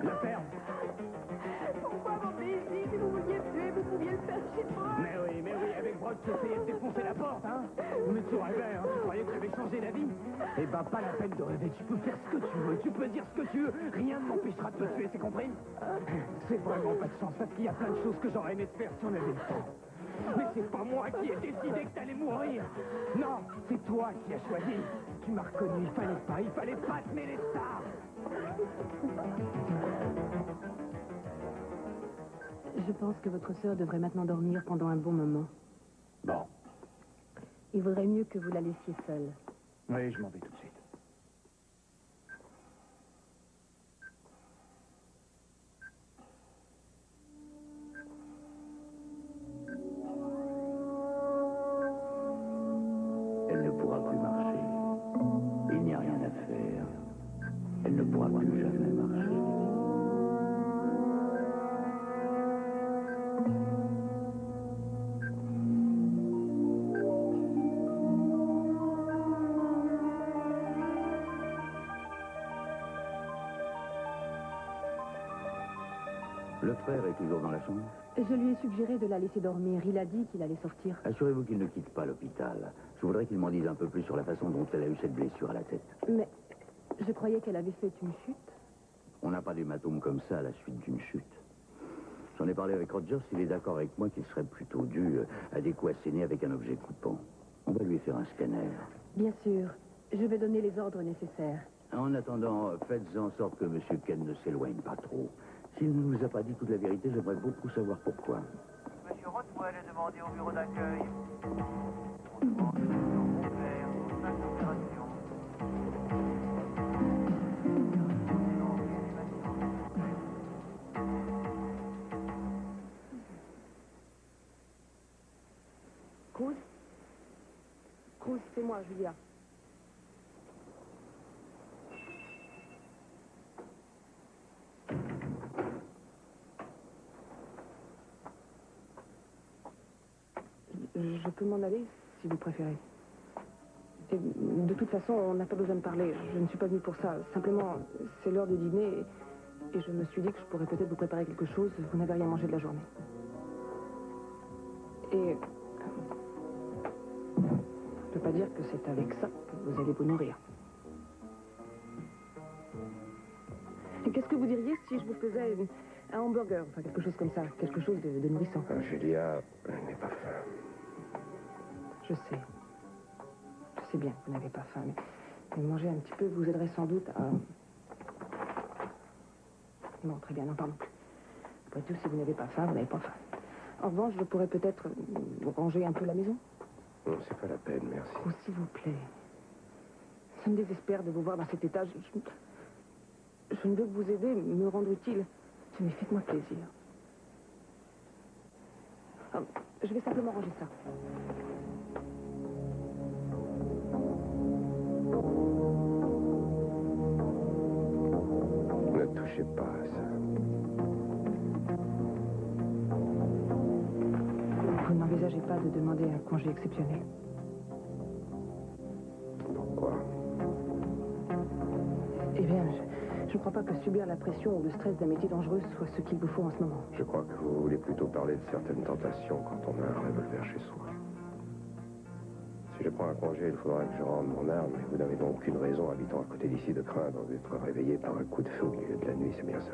La ferme. Pourquoi m'emmener ici? Si vous vouliez me tuer, vous pouviez le faire chez moi. Mais oui, avec Brock, tu essayais de défoncer la porte, hein? Mais tu rêvais, hein? Tu croyais que j'avais changé d'avis? Eh ben, pas la peine de rêver. Tu peux faire ce que tu veux, tu peux dire ce que tu veux. Rien ne m'empêchera de te tuer, c'est compris? C'est vraiment pas de chance, parce qu'il y a plein de choses que j'aurais aimé te faire si on avait le temps. Mais c'est pas moi qui ai décidé que t'allais mourir. Non, c'est toi qui as choisi. Tu m'as reconnu, il fallait pas te mêler de ça. Je pense que votre sœur devrait maintenant dormir pendant un bon moment. Bon. Il vaudrait mieux que vous la laissiez seule. Oui, je m'en vais tout de suite. Elle ne pourra plus marcher. Il n'y a rien à faire. Elle ne pourra plus jamais marcher. Le frère est toujours dans la chambre? Je lui ai suggéré de la laisser dormir. Il a dit qu'il allait sortir. Assurez-vous qu'il ne quitte pas l'hôpital. Je voudrais qu'il m'en dise un peu plus sur la façon dont elle a eu cette blessure à la tête. Mais je croyais qu'elle avait fait une chute. On n'a pas d'hématome comme ça à la suite d'une chute. J'en ai parlé avec Rogers, il est d'accord avec moi qu'il serait plutôt dû à des coups assénés avec un objet coupant. On va lui faire un scanner. Bien sûr. Je vais donner les ordres nécessaires. En attendant, faites en sorte que M. Ken ne s'éloigne pas trop. S'il ne nous a pas dit toute la vérité, j'aimerais beaucoup savoir pourquoi. Monsieur Rothwell est demandé au bureau d'accueil. On demande le faire pour 5 opérations. Cruz? Cruz, c'est moi, Julia. Je peux m'en aller, si vous préférez. Et de toute façon, on n'a pas besoin de parler. Je ne suis pas venue pour ça. Simplement, c'est l'heure du dîner et je me suis dit que je pourrais peut-être vous préparer quelque chose. Vous n'avez rien mangé de la journée. Et je ne peux pas dire que c'est avec ça que vous allez vous nourrir. Et qu'est-ce que vous diriez si je vous faisais un hamburger, enfin quelque chose comme ça, quelque chose de nourrissant? Julia, je n'ai pas faim. Je sais. Je sais bien que vous n'avez pas faim, mais manger un petit peu vous aiderait sans doute à... Non, très bien, n'en parlons plus. Après tout, si vous n'avez pas faim, vous n'avez pas faim. En revanche, je pourrais peut-être ranger un peu la maison. Non, c'est pas la peine, merci. Oh, s'il vous plaît. Ça me désespère de vous voir dans cet état. Je ne veux que vous aider, me rendre utile. Mais faites-moi plaisir. Ah, je vais simplement ranger ça. Ne touchez pas à ça. Vous n'envisagez pas de demander un congé exceptionnel? Pourquoi? Eh bien, je ne crois pas que subir la pression ou le stress d'un métier dangereux soit ce qu'il vous faut en ce moment. Je crois que vous voulez plutôt parler de certaines tentations quand on a un revolver chez soi. Si je prends un congé, il faudra que je rende mon arme, et vous n'avez donc aucune raison, habitant à côté d'ici, de craindre d'être réveillé par un coup de feu au milieu de la nuit, c'est bien ça.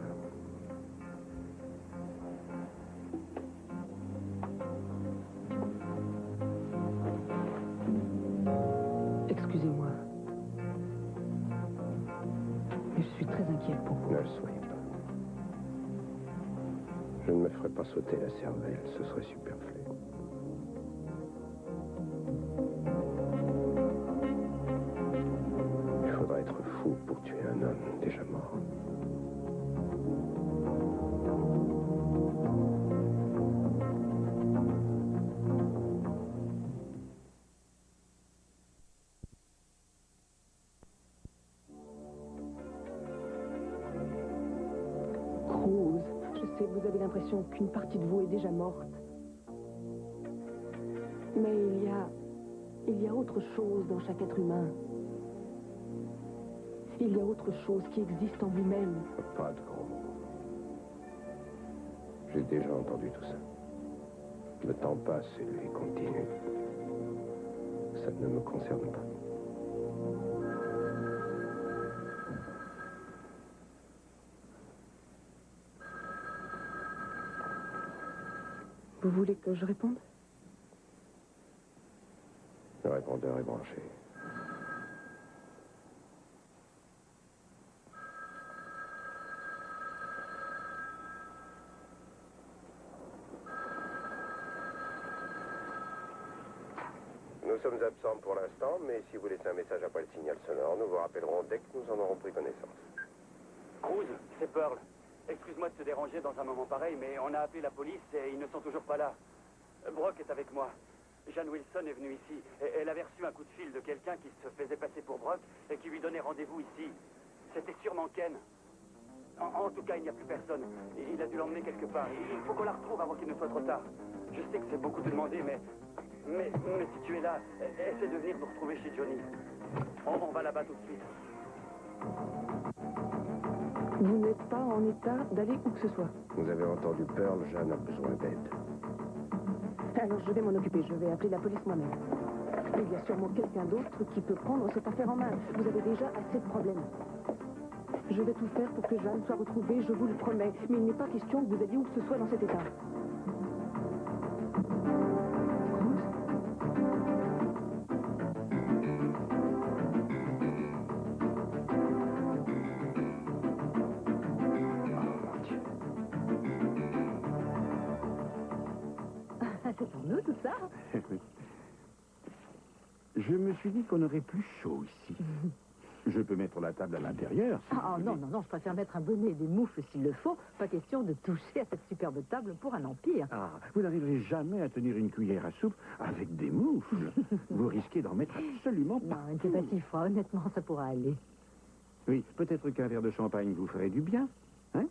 Excusez-moi. Mais je suis très inquiète pour vous. Ne le soyez pas. Je ne me ferai pas sauter la cervelle, ce serait superflu. Il faudra être fou pour tuer un homme déjà mort. Cruz, je sais que vous avez l'impression qu'une partie de vous est déjà morte. Mais il y a autre chose dans chaque être humain. Il y a autre chose qui existe en vous-même. Pas de grands mots. J'ai déjà entendu tout ça. Le temps passe et lui continue. Ça ne me concerne pas. Vous voulez que je réponde? Le répondeur est branché. Nous sommes absents pour l'instant, mais si vous laissez un message après le signal sonore, nous vous rappellerons dès que nous en aurons pris connaissance. Cruz, c'est Pearl. Excuse-moi de te déranger dans un moment pareil, mais on a appelé la police et ils ne sont toujours pas là. Brock est avec moi. Jeanne Wilson est venue ici. Elle avait reçu un coup de fil de quelqu'un qui se faisait passer pour Brock et qui lui donnait rendez-vous ici. C'était sûrement Ken. En tout cas, il n'y a plus personne. Il a dû l'emmener quelque part. Il faut qu'on la retrouve avant qu'il ne soit trop tard. Je sais que c'est beaucoup te demander, mais si tu es là, essaie de venir nous retrouver chez Johnny. On va là-bas tout de suite. Vous n'êtes pas en état d'aller où que ce soit. Vous avez entendu Pearl, Jeanne a besoin d'aide. Alors je vais m'en occuper, je vais appeler la police moi-même. Il y a sûrement quelqu'un d'autre qui peut prendre cette affaire en main. Vous avez déjà assez de problèmes. Je vais tout faire pour que Jeanne soit retrouvée, je vous le promets. Mais il n'est pas question que vous alliez où que ce soit dans cet état. C'est pour nous, tout ça. Je me suis dit qu'on aurait plus chaud ici. Je peux mettre la table à l'intérieur. Si Ah non, non, non, je préfère mettre un bonnet et des moufles s'il le faut. Pas question de toucher à cette superbe table pour un empire. Ah, vous n'arriverez jamais à tenir une cuillère à soupe avec des moufles. Vous risquez d'en mettre absolument Non, pas. il ne fait pas si froid, honnêtement, ça pourra aller. Oui, peut-être qu'un verre de champagne vous ferait du bien. Hein?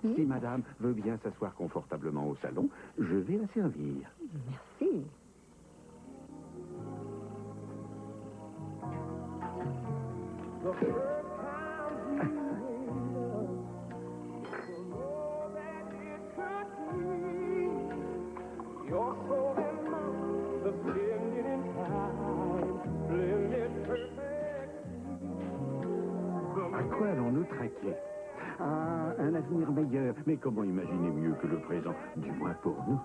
Si madame veut bien s'asseoir confortablement au salon, je vais la servir. Merci. À quoi allons-nous traquer? Ah, un avenir meilleur. Mais comment imaginer mieux que le présent, du moins pour nous?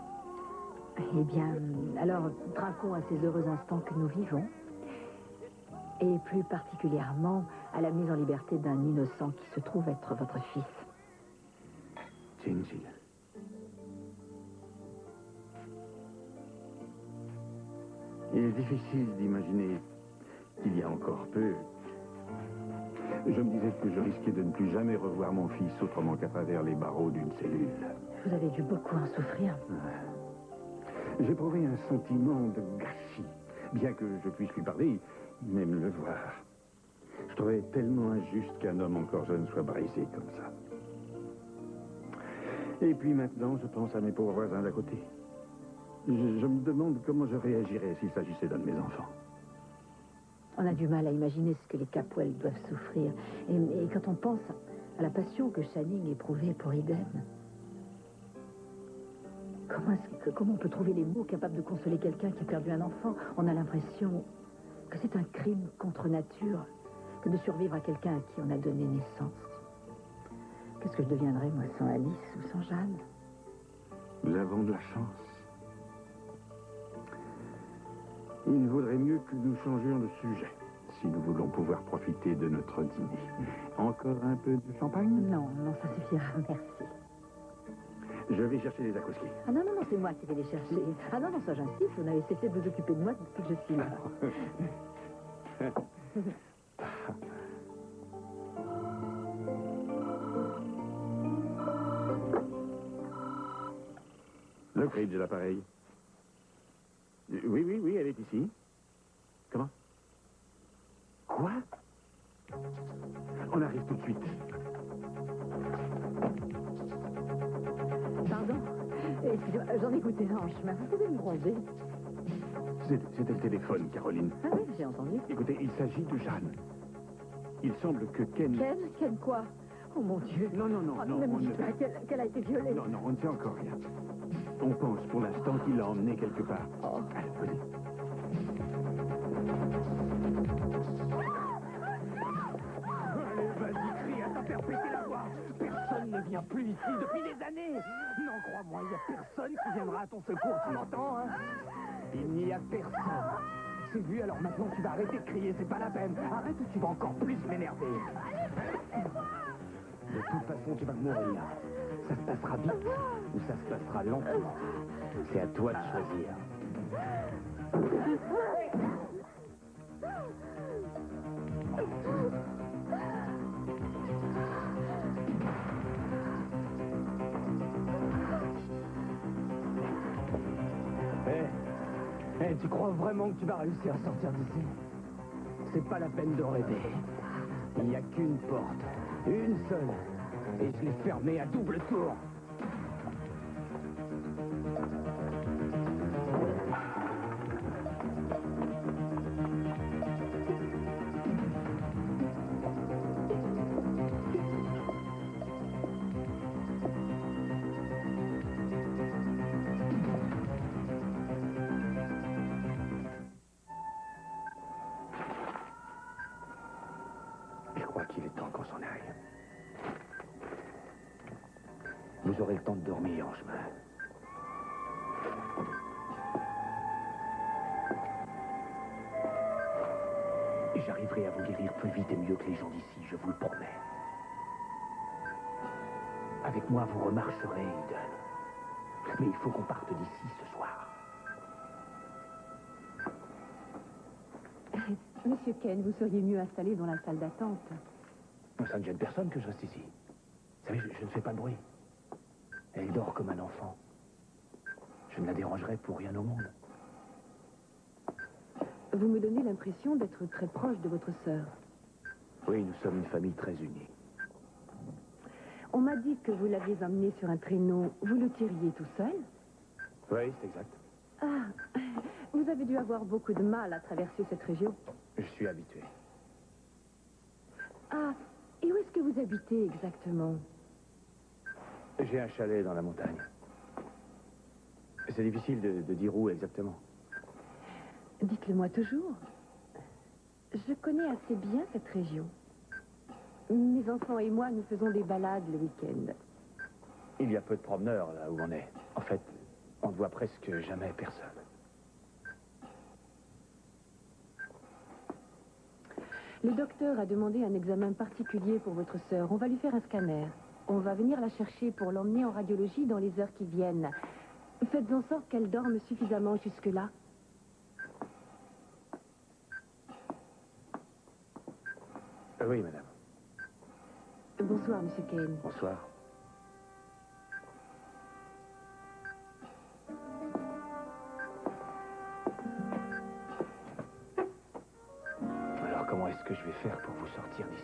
Eh bien, alors, traquons à ces heureux instants que nous vivons. Et plus particulièrement à la mise en liberté d'un innocent qui se trouve être votre fils. Gingy. Il est difficile d'imaginer qu'il y a encore peu. Je me disais que je risquais de ne plus jamais revoir mon fils autrement qu'à travers les barreaux d'une cellule. Vous avez dû beaucoup en souffrir. J'éprouvais un sentiment de gâchis, bien que je puisse lui parler, même le voir. Je trouvais tellement injuste qu'un homme encore jeune soit brisé comme ça. Et puis maintenant, je pense à mes pauvres voisins d'à côté. Je me demande comment je réagirais s'il s'agissait d'un de mes enfants. On a du mal à imaginer ce que les Capwell doivent souffrir. Et quand on pense à la passion que Channing éprouvait pour Eden, comment on peut trouver les mots capables de consoler quelqu'un qui a perdu un enfant? On a l'impression que c'est un crime contre nature que de survivre à quelqu'un à qui on a donné naissance. Qu'est-ce que je deviendrais, moi, sans Alice ou sans Jeanne? Nous avons de la chance. Il vaudrait mieux que nous changions de sujet, si nous voulons pouvoir profiter de notre dîner. Encore un peu de champagne? Non, non, ça suffira, merci. Je vais chercher les accouslés. Ah non, non, non, c'est moi qui vais les chercher. Ah non, non, ça j'insiste, vous n'avez cessé de vous occuper de moi depuis que je suis là. Le bridge, l'appareil. Oui, elle est ici. Comment? Quoi? On arrive tout de suite. Pardon? Excusez-moi, j'en ai goûté un en chemin. Vous pouvez me bronzer? C'était le téléphone, Caroline. Ah oui, j'ai entendu. Écoutez, il s'agit de Jeanne. Il semble que Ken... Ken quoi? Oh mon Dieu. Non, non, non, Oh, non, ne me on dites ne- pas qu'elle a été violée. Non, non, on ne sait encore rien. On pense pour l'instant qu'il l'a emmenée quelque part. Oh. À la police. Allez, vas-y, crie à ta faire péter la voix. Personne ne vient plus ici depuis des années. Non, crois-moi, il n'y a personne qui viendra à ton secours, tu m'entends, hein? Il n'y a personne. C'est vu, alors maintenant tu vas arrêter de crier, c'est pas la peine. Arrête ou tu vas encore plus m'énerver. De toute façon, tu vas mourir. Ça se passera vite ou ça se passera lentement. C'est à toi de choisir. Hé, tu crois vraiment que tu vas réussir à sortir d'ici? C'est pas la peine de rêver. Il n'y a qu'une porte, une seule, et je l'ai fermée à double tour. Je crois qu'il est temps qu'on s'en aille. Vous aurez le temps de dormir en chemin. Et j'arriverai à vous guérir plus vite et mieux que les gens d'ici, je vous le promets. Avec moi, vous remarcherez, Eden. Mais il faut qu'on parte d'ici ce soir. Monsieur Ken, vous seriez mieux installé dans la salle d'attente. Ça ne gêne personne que je reste ici. Vous savez, je ne fais pas de bruit. Elle dort comme un enfant. Je ne la dérangerai pour rien au monde. Vous me donnez l'impression d'être très proche de votre sœur. Oui, nous sommes une famille très unie. On m'a dit que vous l'aviez emmené sur un traîneau. Vous le tiriez tout seul? Oui, c'est exact. Ah, vous avez dû avoir beaucoup de mal à traverser cette région. Je suis habitué. Ah, et où est-ce que vous habitez exactement? J'ai un chalet dans la montagne. C'est difficile de dire où exactement. Dites-le-moi toujours. Je connais assez bien cette région. Mes enfants et moi, nous faisons des balades le week-end. Il y a peu de promeneurs là où on est. En fait, on ne voit presque jamais personne. Le docteur a demandé un examen particulier pour votre sœur. On va lui faire un scanner. On va venir la chercher pour l'emmener en radiologie dans les heures qui viennent. Faites en sorte qu'elle dorme suffisamment jusque-là. Oui, madame. Bonsoir, Monsieur Kane. Bonsoir. Alors, comment est-ce que je vais faire pour vous sortir d'ici?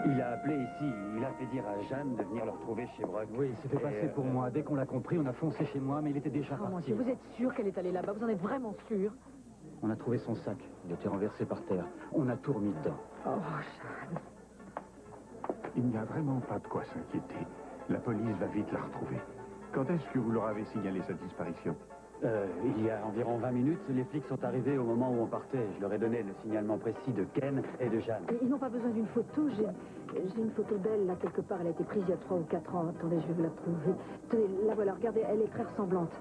Il a appelé ici, il a fait dire à Jeanne de venir le retrouver chez Brock. Oui, c'était passé pour moi. Dès qu'on l'a compris, on a foncé chez moi, mais il était déjà Oh mon parti. Dieu, vous êtes sûr qu'elle est allée là-bas? Vous en êtes vraiment sûr? On a trouvé son sac. Il était renversé par terre. On a tout remis dedans. Oh, Jeanne. Il n'y a vraiment pas de quoi s'inquiéter. La police va vite la retrouver. Quand est-ce que vous leur avez signalé sa disparition? Il y a environ 20 minutes, les flics sont arrivés au moment où on partait. Je leur ai donné le signalement précis de Ken et de Jeanne. Ils n'ont pas besoin d'une photo. J'ai une photo d'elle, là, quelque part. Elle a été prise il y a 3 ou 4 ans. Attendez, je vais vous la trouver. Tenez, la voilà, regardez, elle est très ressemblante.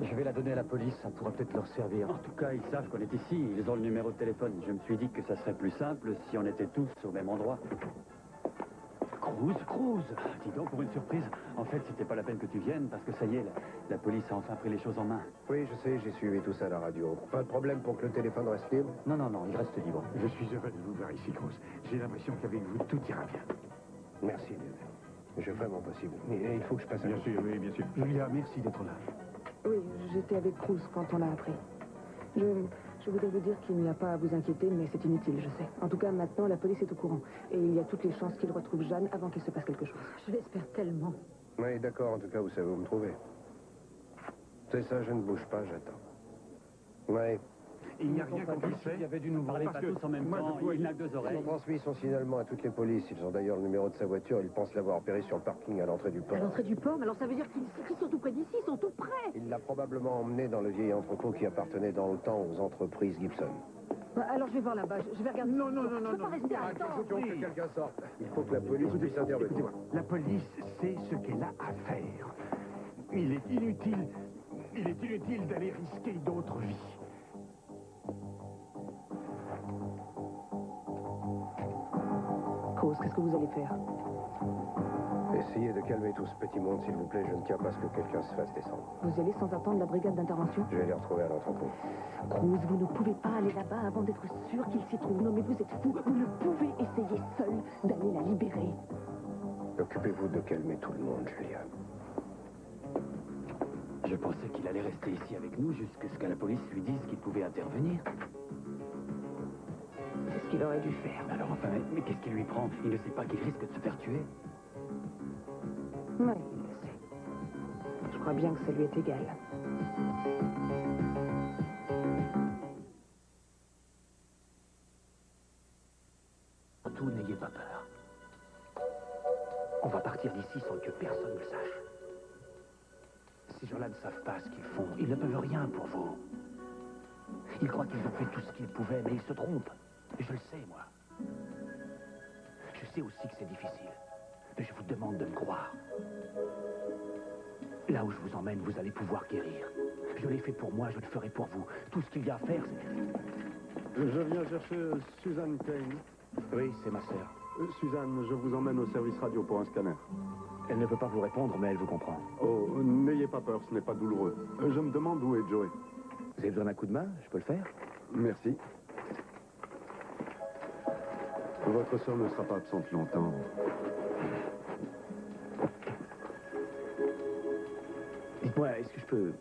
Je vais la donner à la police, ça pourra peut-être leur servir. En tout cas, ils savent qu'on est ici, ils ont le numéro de téléphone. Je me suis dit que ça serait plus simple si on était tous au même endroit. Cruz, dis donc, pour une surprise. En fait, c'était pas la peine que tu viennes, parce que ça y est, la police a enfin pris les choses en main. Oui, je sais, j'ai suivi tout ça à la radio. Pas de problème pour que le téléphone reste libre? Non, il reste libre. Je suis heureux de vous voir ici, Cruz. J'ai l'impression qu'avec vous, tout ira bien. Merci, Lionel. Je ferai mon possible. Mais il faut que je passe à... Bien sûr, oui, bien sûr. Julia, merci d'être là. Oui, j'étais avec Cruz quand on l'a appris. Je voudrais vous dire qu'il n'y a pas à vous inquiéter, mais c'est inutile, je sais. En tout cas, maintenant, la police est au courant. Et il y a toutes les chances qu'il retrouve Jeanne avant qu'il se passe quelque chose. Je l'espère tellement. Oui, d'accord, en tout cas, vous savez où me trouver. C'est ça, je ne bouge pas, j'attends. Oui, Il n'y a rien qu'on puisse faire. Il y avait du nouveau. Parlez pas tous en même temps, il n'a que 2 Ils oreilles. ont transmis son signalement à toutes les polices. Ils ont d'ailleurs le numéro de sa voiture. Ils pensent l'avoir repéré sur le parking à l'entrée du port. À l'entrée du port, mais alors ça veut dire qu'ils sont tout près d'ici, ils sont tout près. Il l'a probablement emmené dans le vieil entrepôt qui appartenait dans le temps aux entreprises Gibson. Alors je vais voir là-bas, je vais regarder. Non, non, non, Je non, peux pas non. rester à Il faut que quelqu'un sorte. Il faut que la police puisse intervenir. Écoutez-moi, la police sait ce qu'elle a à faire. Il est inutile d'aller risquer d'autres vies. Cruz, qu'est-ce que vous allez faire? Essayez de calmer tout ce petit monde, s'il vous plaît. Je ne tiens pas à ce que quelqu'un se fasse descendre. Vous y allez sans attendre la brigade d'intervention? Je vais les retrouver à l'entrepôt. Cruz, vous ne pouvez pas aller là-bas avant d'être sûr qu'il s'y trouve. Non, mais vous êtes fou. Vous ne pouvez essayer seul d'aller la libérer. Occupez-vous de calmer tout le monde, Julia. Je pensais qu'il allait rester ici avec nous jusqu'à ce que la police lui dise qu'il pouvait intervenir. C'est ce qu'il aurait dû faire. Alors enfin, mais qu'est-ce qui lui prend? Il ne sait pas qu'il risque de se faire tuer. Oui, il le sait. Je crois bien que ça lui est égal. Surtout, n'ayez pas peur. On va partir d'ici sans que personne ne le sache. Ces gens-là ne savent pas ce qu'ils font. Ils ne peuvent rien pour vous. Ils croient qu'ils ont fait tout ce qu'ils pouvaient, mais ils se trompent. Et je le sais, moi. Je sais aussi que c'est difficile. Mais je vous demande de me croire. Là où je vous emmène, vous allez pouvoir guérir. Je l'ai fait pour moi, je le ferai pour vous. Tout ce qu'il y a à faire, c'est... Je viens chercher Suzanne Kane. Oui, c'est ma sœur. Suzanne, je vous emmène au service radio pour un scanner. Elle ne peut pas vous répondre, mais elle vous comprend. Oh, n'ayez pas peur, ce n'est pas douloureux. Je me demande où est Joey. Vous avez besoin d'un coup de main? Je peux le faire? Merci. Votre sœur ne sera pas absente longtemps. Dites-moi, est-ce que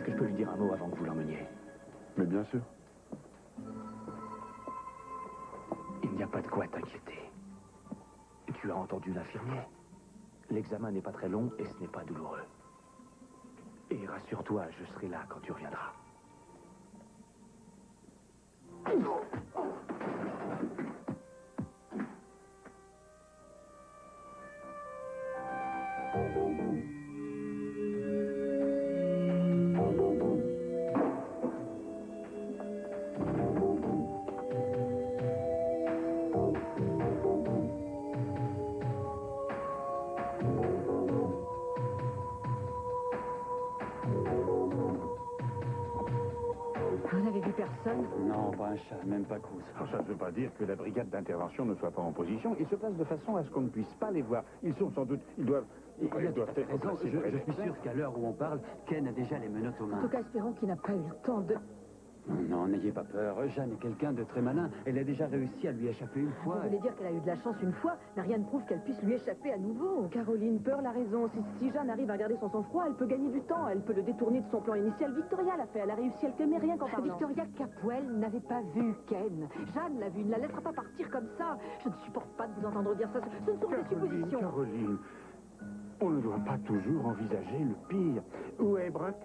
je peux lui dire un mot avant que vous l'emmeniez? Mais bien sûr. Il n'y a pas de quoi t'inquiéter. Tu as entendu l'infirmier? L'examen n'est pas très long et ce n'est pas douloureux. Et rassure-toi, je serai là quand tu reviendras. Vous n'avez vu personne? Non, pas un chat, même pas Cruz. Alors, ça ne veut pas dire que la brigade d'intervention ne soit pas en position. Ils se placent de façon à ce qu'on ne puisse pas les voir. Ils sont sans doute... Ils doivent être Raison, placés je près des suis sûr qu'à l'heure où on parle, Ken a déjà les menottes aux En mains. tout cas, espérons qu'il n'a pas eu le temps de... Non, n'ayez pas peur. Jeanne est quelqu'un de très malin. Elle a déjà réussi à lui échapper une fois. Vous voulez dire qu'elle a eu de la chance une fois, mais rien ne prouve qu'elle puisse lui échapper à nouveau. Caroline, Pearl a raison. Si Jeanne arrive à garder son sang-froid, elle peut gagner du temps. Elle peut le détourner de son plan initial. Victoria l'a fait. Elle a réussi à le calmer rien qu'en parlant. Victoria Capwell n'avait pas vu Ken. Jeanne l'a vu, il ne la laissera pas partir comme ça. Je ne supporte pas de vous entendre dire ça. Ce ne sont que des suppositions. Caroline, on ne doit pas toujours envisager le pire. Où est Brock?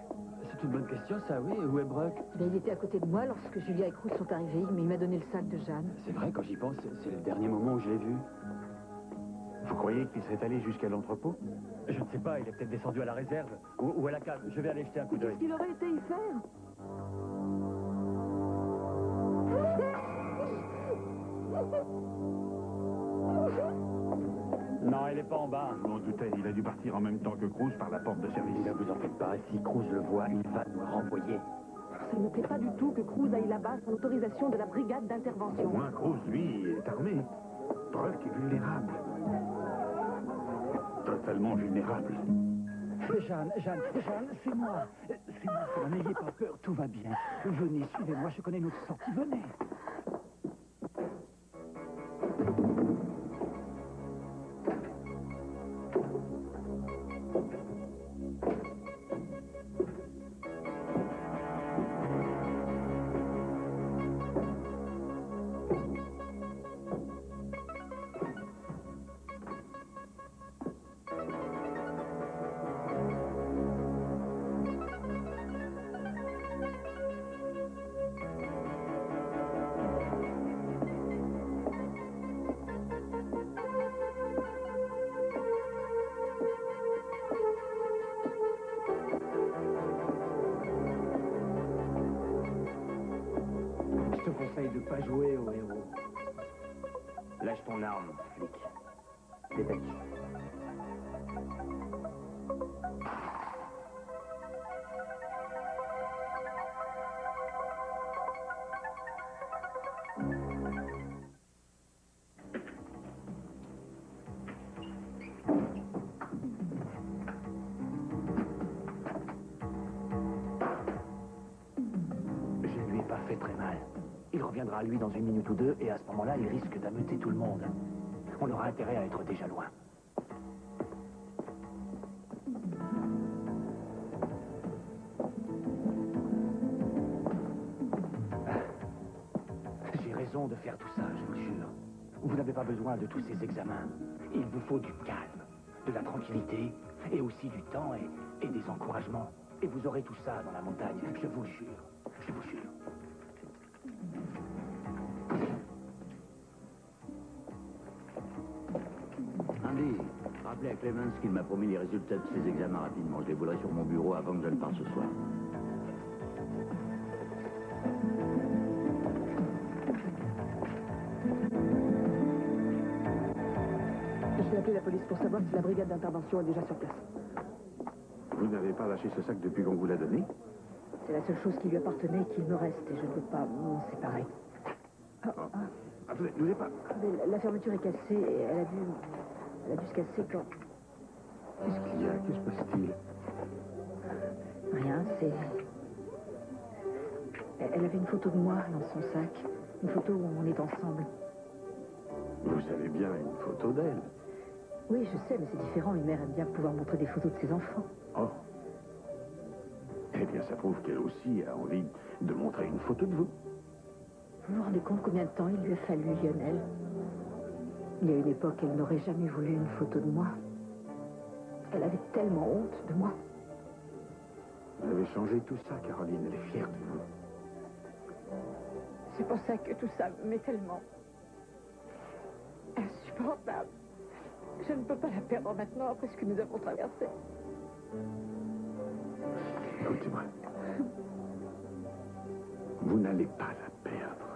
C'est une bonne question, ça, oui. Où est Brock? Eh bien, il était à côté de moi lorsque Julia et Cruz sont arrivés, mais il m'a donné le sac de Jeanne. C'est vrai, quand j'y pense, c'est le dernier moment où je l'ai vu. Vous croyez qu'il serait allé jusqu'à l'entrepôt? Je ne sais pas, il est peut-être descendu à la réserve ou à la cave. Je vais aller jeter un coup d'œil. Qu'est-ce qu'il aurait été y faire? Non, elle n'est pas en bas. Je m'en doutais, il a dû partir en même temps que Cruz par la porte de service. Ne vous en faites pas, si Cruz le voit, il va nous renvoyer. Ça ne me plaît pas du tout que Cruz aille là-bas sans l'autorisation de la brigade Au d'intervention. moins, Cruz, lui, est armé. Brock est vulnérable. Totalement vulnérable. Jeanne, c'est moi. N'ayez pas peur, tout va bien. Venez, suivez-moi, je connais notre sortie, venez. et de pas jouer au héros. Lâche ton arme, flic. Dépêche. Je lui ai pas fait très mal. Il reviendra à lui dans une minute ou deux, et à ce moment-là, il risque d'ameuter tout le monde. On aura intérêt à être déjà loin. J'ai raison de faire tout ça, je vous le jure. Vous n'avez pas besoin de tous ces examens. Il vous faut du calme, de la tranquillité, et aussi du temps et des encouragements. Et vous aurez tout ça dans la montagne, je vous le jure. Je vous jure. Andy, rappelez à Clemens qu'il m'a promis les résultats de ses examens rapidement. Je les voudrais sur mon bureau avant que je ne parte ce soir. Je vais appeler la police pour savoir si la brigade d'intervention est déjà sur place. Vous n'avez pas lâché ce sac depuis qu'on vous l'a donné? C'est la seule chose qui lui appartenait et qu'il me reste, et je ne peux pas m'en séparer. Attendez, ne vous pas... Mais la fermeture est cassée et elle a dû se casser quand... Qu'est-ce qu'il y a? Que se passe-t-il? Rien, c'est... Elle avait une photo de moi dans son sac. Une photo où on est ensemble. Vous avez bien une photo d'elle. Oui, je sais, mais c'est différent. Une mère aime bien pouvoir montrer des photos de ses enfants. Oh. Eh bien, ça prouve qu'elle aussi a envie de montrer une photo de vous. Vous vous rendez compte combien de temps il lui a fallu, Lionel? Il y a une époque, elle n'aurait jamais voulu une photo de moi. Elle avait tellement honte de moi. Vous avez changé tout ça, Caroline. Elle est fière de vous. C'est pour ça que tout ça me met tellement insupportable. Je ne peux pas la perdre maintenant après ce que nous avons traversé. Écoutez-moi. Vous n'allez pas la perdre.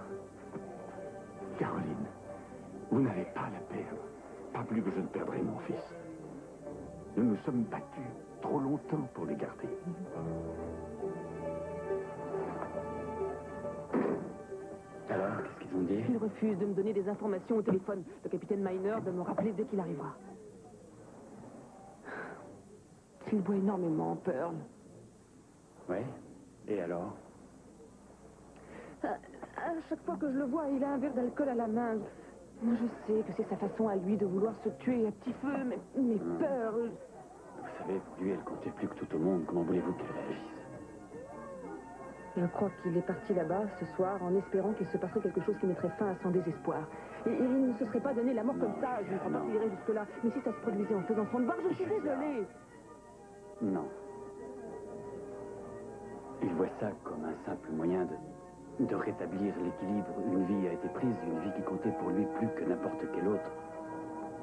Caroline, vous n'allez pas la perdre. Pas plus que je ne perdrai mon fils. Nous nous sommes battus trop longtemps pour les garder. Alors, qu'est-ce qu'ils ont dit? Il refuse de me donner des informations au téléphone. Le capitaine Miner de me rappeler dès qu'il arrivera. Il boit énormément, Pearl. Ouais. Et alors? À chaque fois que je le vois, il a un verre d'alcool à la main. Moi, je sais que c'est sa façon à lui de vouloir se tuer à petit feu, mais Pearl... Vous savez, pour lui, elle comptait plus que tout au monde. Comment voulez-vous qu'elle réagisse? Je crois qu'il est parti là-bas ce soir en espérant qu'il se passerait quelque chose qui mettrait fin à son désespoir. Et il ne se serait pas donné la mort comme ça. Je ne crois pas qu'il irait jusque-là. Mais si ça se produisait en faisant son devoir, je suis désolée. Non. Il voit ça comme un simple moyen de rétablir l'équilibre. Une vie a été prise, une vie qui comptait pour lui plus que n'importe quelle autre.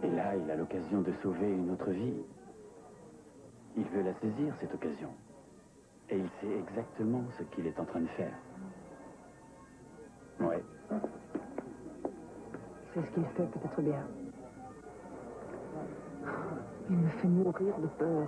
Et là, il a l'occasion de sauver une autre vie. Il veut la saisir, cette occasion. Et il sait exactement ce qu'il est en train de faire. Ouais. C'est ce qu'il fait peut-être bien. Il me fait mourir de peur.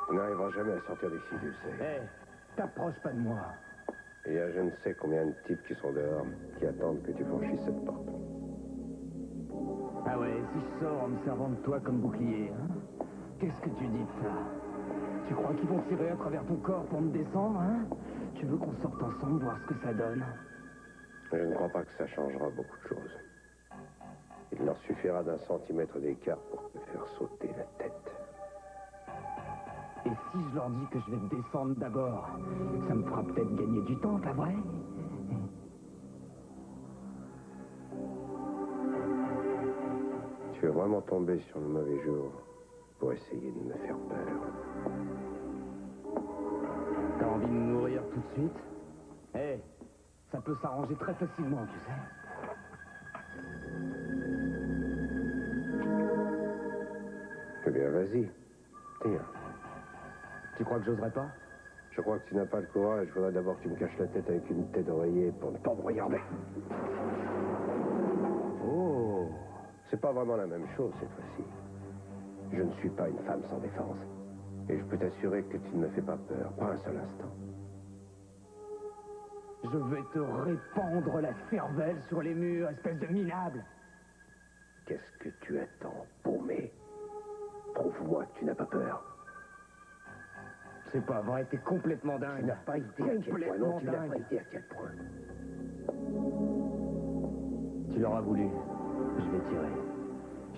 On n'arrivera jamais à sortir d'ici, tu le sais. Hé, t'approches pas de moi. Il y a je ne sais combien de types qui sont dehors, qui attendent que tu franchisses cette porte. Ah ouais, si je sors en me servant de toi comme bouclier, hein? Qu'est-ce que tu dis de ça? Tu crois qu'ils vont tirer à travers ton corps pour me descendre, hein? Tu veux qu'on sorte ensemble, voir ce que ça donne? Je ne crois pas que ça changera beaucoup de choses. Il leur suffira d'un centimètre d'écart pour te faire sauter la tête. Et si je leur dis que je vais te descendre d'abord, ça me fera peut-être gagner du temps, pas vrai? Tu veux vraiment tomber sur le mauvais jour pour essayer de me faire peur. T'as envie de mourir tout de suite? Eh, ça peut s'arranger très facilement, tu sais. Eh bien, vas-y. Tiens. Tu crois que j'oserais pas? Je crois que tu n'as pas le courage. Il faudrait d'abord que tu me caches la tête avec une tête d'oreiller pour ne pas me regarder. Oh. C'est pas vraiment la même chose cette fois-ci. Je ne suis pas une femme sans défense. Et je peux t'assurer que tu ne me fais pas peur, pas un seul instant. Je vais te répandre la cervelle sur les murs, espèce de minable. Qu'est-ce que tu attends, paumé? Prouve-moi que tu n'as pas peur. C'est pas vrai, t'es complètement Tu dingue. n'as pas idée à quel point. Non, Complètement tu n'as pas dingue. idée à quel point. Tu l'auras voulu. Je vais tirer.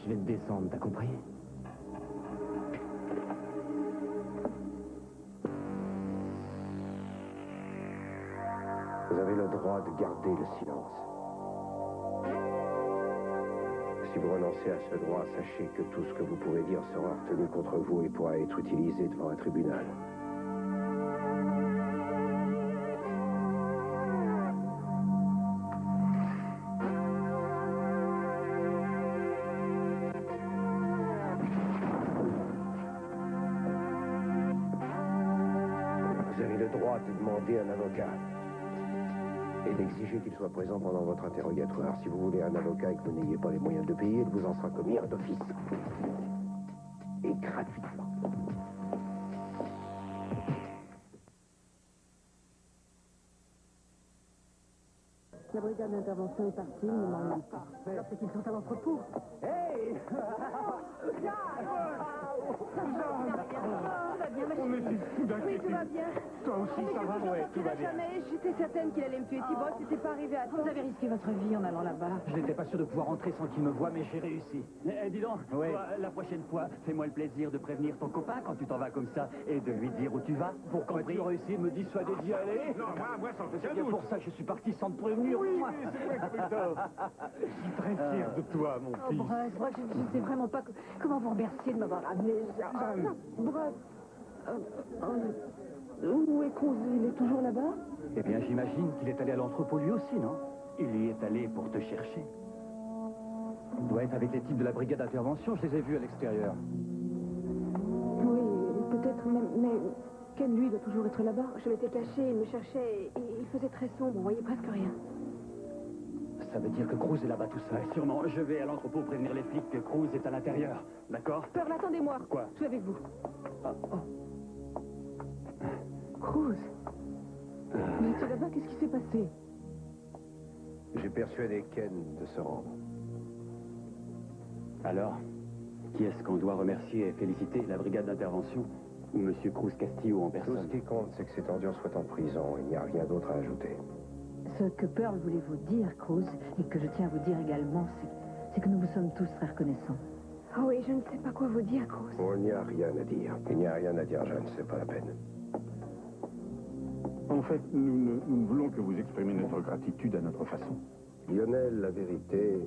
Je vais te descendre, t'as compris? Vous avez le droit de garder le silence. Si vous renoncez à ce droit, sachez que tout ce que vous pourrez dire sera retenu contre vous et pourra être utilisé devant un tribunal. Vous avez le droit de demander un avocat et d'exiger qu'il soit présent pendant votre interrogatoire. Si vous voulez un avocat et que vous n'ayez pas les moyens de payer, il vous en sera commis un d'office. Et gratuitement. La brigade d'intervention est partie, il ne m'en manque pas. Alors c'est qu'ils sont à l'entrepôt. Hey! On me fait fou Oui, tout va bien. Toi aussi, ça va? Ouais, tout va bien. Jamais, j'étais certaine qu'il allait me tuer. Thibault, c'était pas arrivé à temps. Vous avez risqué votre vie en allant là-bas. Je n'étais pas sûr de pouvoir entrer sans qu'il me voie, mais j'ai réussi. Eh, dis donc, Oui. toi, la prochaine fois, fais-moi le plaisir de prévenir ton copain quand tu t'en vas comme ça et de lui dire où tu vas. Pour quand tu réussi de me dissuader d'y aller? Non, moi, sans C'est bien pour ça que je suis parti sans te prévenir. Oui, mais c'est moi qui ai tort. Je suis très fier de toi, mon Oh, fils. Bref, je ne sais vraiment pas comment vous remercier de m'avoir ramené. Bref. Où est Cruz? Il est toujours là-bas? Eh bien, j'imagine qu'il est allé à l'entrepôt lui aussi, non? Il y est allé pour te chercher. Il doit être avec les types de la brigade d'intervention, je les ai vus à l'extérieur. Oui, peut-être même, mais Ken, lui, doit toujours être là-bas. Je m'étais cachée, il me cherchait, et il faisait très sombre, on voyait presque rien. Ça veut dire que Cruz est là-bas tout seul. Sûrement, je vais à l'entrepôt prévenir les flics que Cruz est à l'intérieur. D'accord? Pearl, attendez-moi. Quoi? Je suis avec vous. Ah, oh. Cruz. Il était là-bas, qu'est-ce qui s'est passé? J'ai persuadé Ken de se rendre. Alors, qui est-ce qu'on doit remercier et féliciter? La brigade d'intervention ou Monsieur Cruz Castillo en Tout ce personne? qui compte, c'est que cet ordure soit en prison. Il n'y a rien d'autre à ajouter. Ce que Pearl voulait vous dire, Cruz, et que je tiens à vous dire également, c'est que nous vous sommes tous très reconnaissants. Oh oui, je ne sais pas quoi vous dire, Cruz. Il n'y a rien à dire. Il n'y a rien à dire, Jeanne, c'est pas la peine. En fait, nous ne voulons que vous exprimer notre gratitude à notre façon. Lionel, la vérité,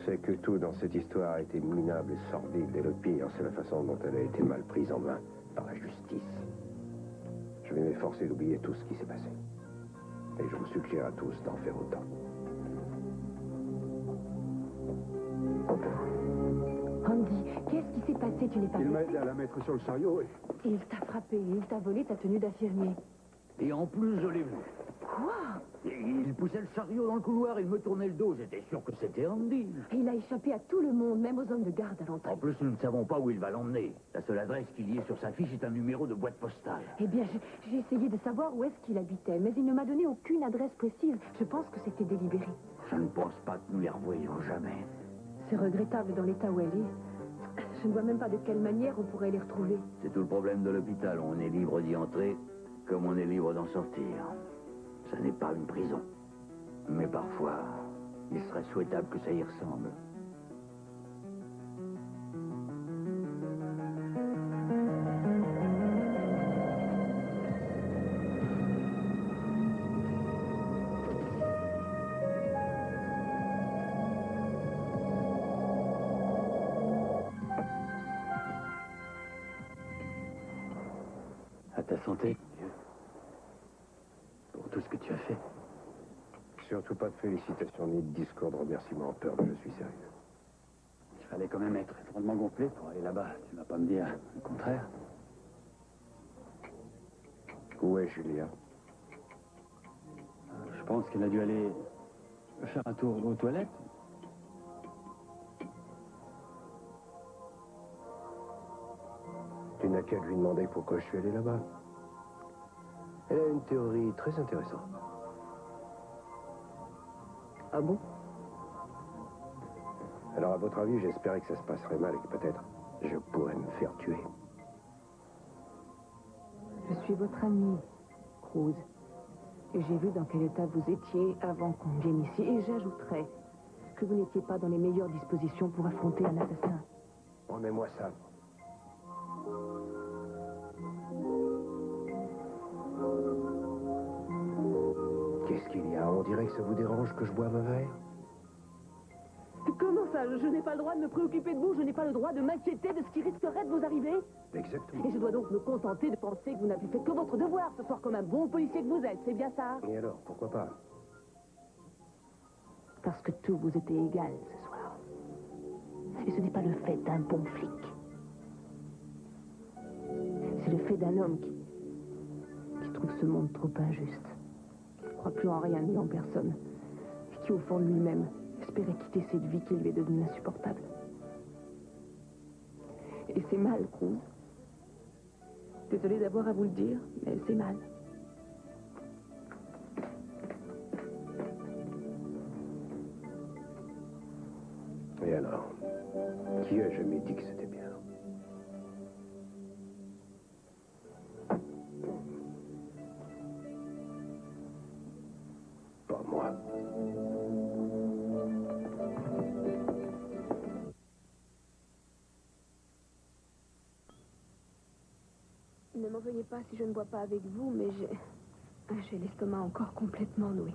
c'est que tout dans cette histoire a été minable et sordide. Et le pire, c'est la façon dont elle a été mal prise en main par la justice. Je vais m'efforcer d'oublier tout ce qui s'est passé. Et je vous suggère à tous d'en faire autant. Andy, qu'est-ce qui s'est passé? Tu n'es pas Il m'a blessé? aidé à la mettre sur le chariot et... Il t'a frappé, il t'a volé ta tenue d'infirmier. Et en plus, je l'ai vu. Quoi? Il poussait le chariot dans le couloir, il me tournait le dos. J'étais sûr que c'était Andy. Il a échappé à tout le monde, même aux hommes de garde à l'entrée. En plus, nous ne savons pas où il va l'emmener. La seule adresse qu'il y ait sur sa fiche est un numéro de boîte postale. Eh bien, j'ai essayé de savoir où est-ce qu'il habitait, mais il ne m'a donné aucune adresse précise. Je pense que c'était délibéré. Je ne pense pas que nous les revoyions jamais. C'est regrettable dans l'état où elle est. Je ne vois même pas de quelle manière on pourrait les retrouver. C'est tout le problème de l'hôpital. On est libre d'y entrer comme on est libre d'en sortir. Ça n'est pas une prison. Mais parfois, il serait souhaitable que ça y ressemble. À ta santé. ce que tu as fait. Surtout pas de félicitations ni de discours de remerciement en peur de je suis sérieux. Il fallait quand même être drôlement gonflé pour aller là-bas. Tu vas pas me dire le contraire. Où est Julia? Je pense qu'elle a dû aller faire un tour aux toilettes. Tu n'as qu'à lui demander pourquoi je suis allé là-bas. Elle a une théorie très intéressante. Ah bon? Alors, à votre avis, j'espérais que ça se passerait mal et que peut-être je pourrais me faire tuer. Je suis votre amie, Cruz. Et j'ai vu dans quel état vous étiez avant qu'on vienne ici. Et j'ajouterais que vous n'étiez pas dans les meilleures dispositions pour affronter un assassin. Remets-moi ça. Qu'est-ce qu'il y a? On dirait que ça vous dérange que je boive un verre? Comment ça? Je n'ai pas le droit de me préoccuper de vous, je n'ai pas le droit de m'inquiéter de ce qui risquerait de vous arriver? Exactement. Et je dois donc me contenter de penser que vous n'avez fait que votre devoir ce soir comme un bon policier que vous êtes, c'est bien ça? Et alors, pourquoi pas? Parce que tout vous était égal ce soir. Et ce n'est pas le fait d'un bon flic. C'est le fait d'un homme qui trouve ce monde trop injuste, qui ne croit plus en rien ni en personne, et qui, au fond de lui-même, espérait quitter cette vie qui lui est devenue insupportable. Et c'est mal, Cruz. Désolée d'avoir à vous le dire, mais c'est mal. Et alors? Qui a jamais dit que c'était bien? Pas moi. Ne m'en veuillez pas si je ne bois pas avec vous, mais j'ai l'estomac encore complètement noué.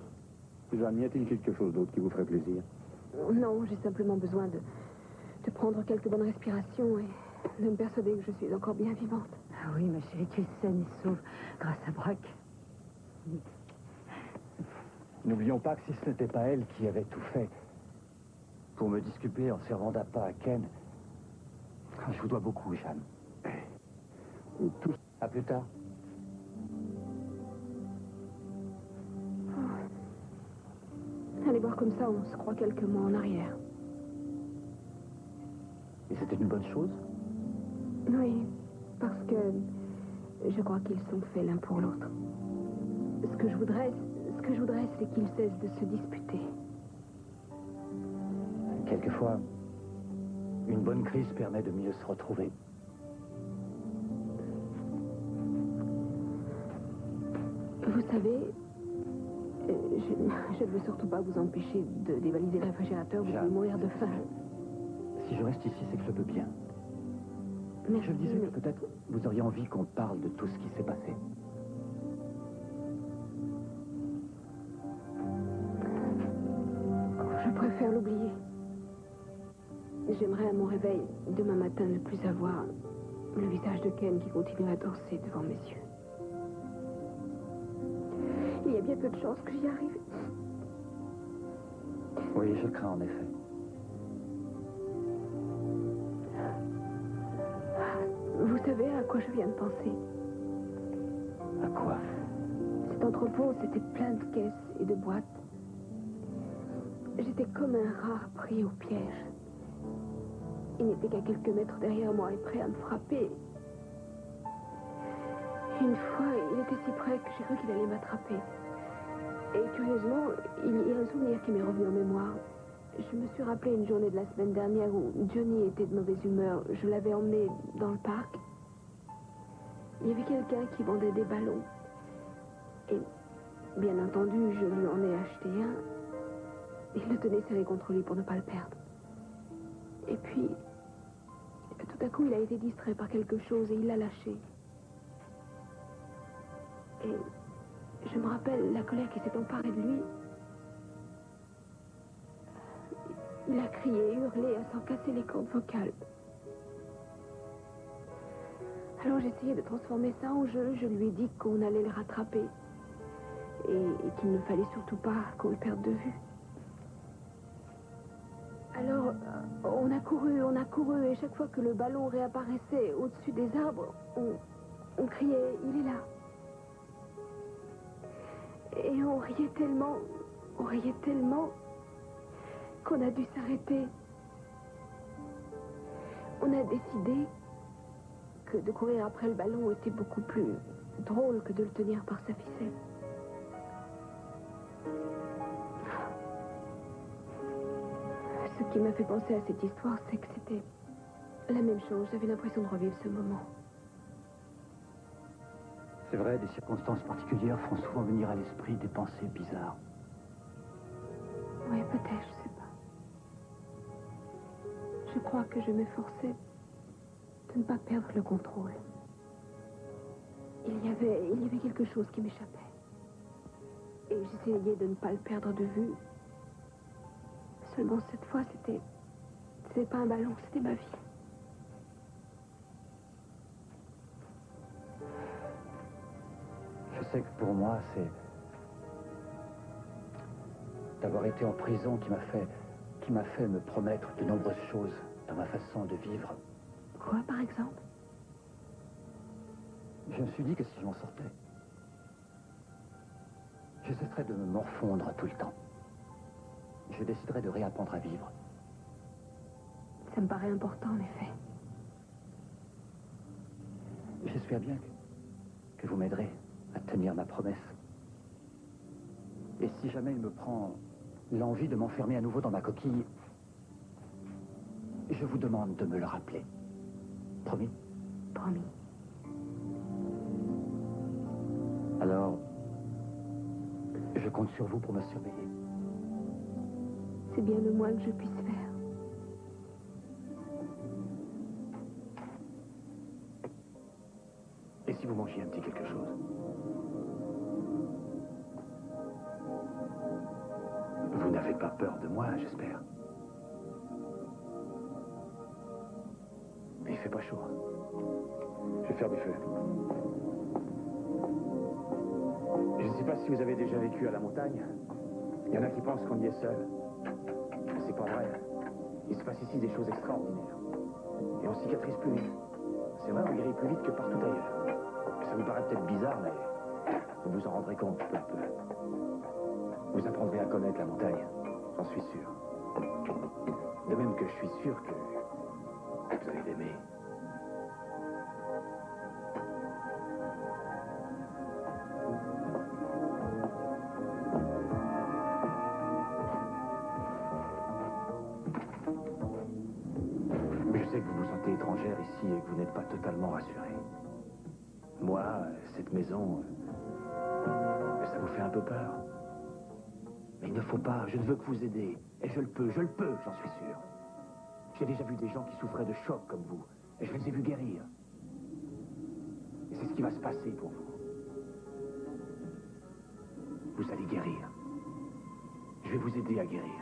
Jeanne, y a-t-il quelque chose d'autre qui vous ferait plaisir? Non, j'ai simplement besoin de prendre quelques bonnes respirations et de me persuader que je suis encore bien vivante. Ah oui, ma chérie, tu es saine et sauve grâce à Brock. N'oublions pas que si ce n'était pas elle qui avait tout fait pour me disculper en servant d'appât à Ken, je vous dois beaucoup, Jeanne. À plus tard. Aller voir comme ça, on se croit quelques mois en arrière. Et c'était une bonne chose? Oui, parce que je crois qu'ils sont faits l'un pour l'autre. Ce que je voudrais, c'est qu'ils cessent de se disputer. Quelquefois, une bonne crise permet de mieux se retrouver. Vous savez, je ne veux surtout pas vous empêcher de dévaliser le réfrigérateur, vous pouvez mourir de faim. Si je reste ici, c'est que je peux bien. Merci, Je me disais que peut-être vous auriez envie qu'on parle de tout ce qui s'est passé. Je préfère l'oublier. J'aimerais à mon réveil, demain matin, ne plus avoir le visage de Ken qui continue à danser devant mes yeux. Il y a bien peu de chances que j'y arrive. Oui, je crains en effet. Vous savez à quoi je viens de penser? À quoi? Cet entrepôt, c'était plein de caisses et de boîtes. J'étais comme un rat pris au piège. Il n'était qu'à quelques mètres derrière moi et prêt à me frapper. Une fois, il était si près que j'ai cru qu'il allait m'attraper. Et curieusement, il y a un souvenir qui m'est revenu en mémoire. Je me suis rappelé une journée de la semaine dernière où Johnny était de mauvaise humeur. Je l'avais emmené dans le parc. Il y avait quelqu'un qui vendait des ballons. Et bien entendu, je lui en ai acheté un. Il le tenait serré contre lui pour ne pas le perdre. Et puis, tout à coup, il a été distrait par quelque chose et il l'a lâché. Et je me rappelle la colère qui s'est emparée de lui. Il a crié, hurlé, à s'en casser les cordes vocales. Alors j'ai essayé de transformer ça en jeu. Je lui ai dit qu'on allait le rattraper. et qu'il ne fallait surtout pas qu'on le perde de vue. Alors, on a couru, et chaque fois que le ballon réapparaissait au-dessus des arbres, on criait, il est là. Et on riait tellement qu'on a dû s'arrêter. On a décidé que de courir après le ballon était beaucoup plus drôle que de le tenir par sa ficelle. Ce qui m'a fait penser à cette histoire, c'est que c'était la même chose. J'avais l'impression de revivre ce moment. C'est vrai, des circonstances particulières font souvent venir à l'esprit des pensées bizarres. Oui, peut-être, je sais pas. Je crois que je m'efforçais de ne pas perdre le contrôle. Il y avait quelque chose qui m'échappait. Et j'essayais de ne pas le perdre de vue. Seulement cette fois, c'était pas un ballon, c'était ma vie. Je sais que pour moi, c'est d'avoir été en prison qui m'a fait me promettre de nombreuses choses dans ma façon de vivre. Quoi, par exemple? Je me suis dit que si je m'en sortais, je cesserais de me morfondre tout le temps. Je déciderais de réapprendre à vivre. Ça me paraît important, en effet. J'espère bien que vous m'aiderez à tenir ma promesse. Et si jamais il me prend l'envie de m'enfermer à nouveau dans ma coquille, je vous demande de me le rappeler. Promis? Promis. Alors, je compte sur vous pour me surveiller. C'est bien le moins que je puisse faire. Et si vous mangiez un petit quelque chose? Vous n'avez pas peur de moi, j'espère. Il fait pas chaud. Je vais faire du feu. Je ne sais pas si vous avez déjà vécu à la montagne. Il y en a qui pensent qu'on y est seul. Mais c'est pas vrai. Il se passe ici des choses extraordinaires. Et on cicatrise plus vite. C'est vrai, on guérit plus vite que partout ailleurs. Ça vous paraît peut-être bizarre, mais vous vous en rendrez compte peu à peu. Vous apprendrez à connaître la montagne, j'en suis sûr. De même que je suis sûr que vous allez l'aimer. Mais je sais que vous vous sentez étrangère ici et que vous n'êtes pas totalement rassurée. Moi, cette maison, ça vous fait un peu peur. Mais il ne faut pas, je ne veux que vous aider. Et je le peux, j'en suis sûr. J'ai déjà vu des gens qui souffraient de choc comme vous. Et je les ai vus guérir. Et c'est ce qui va se passer pour vous. Vous allez guérir. Je vais vous aider à guérir.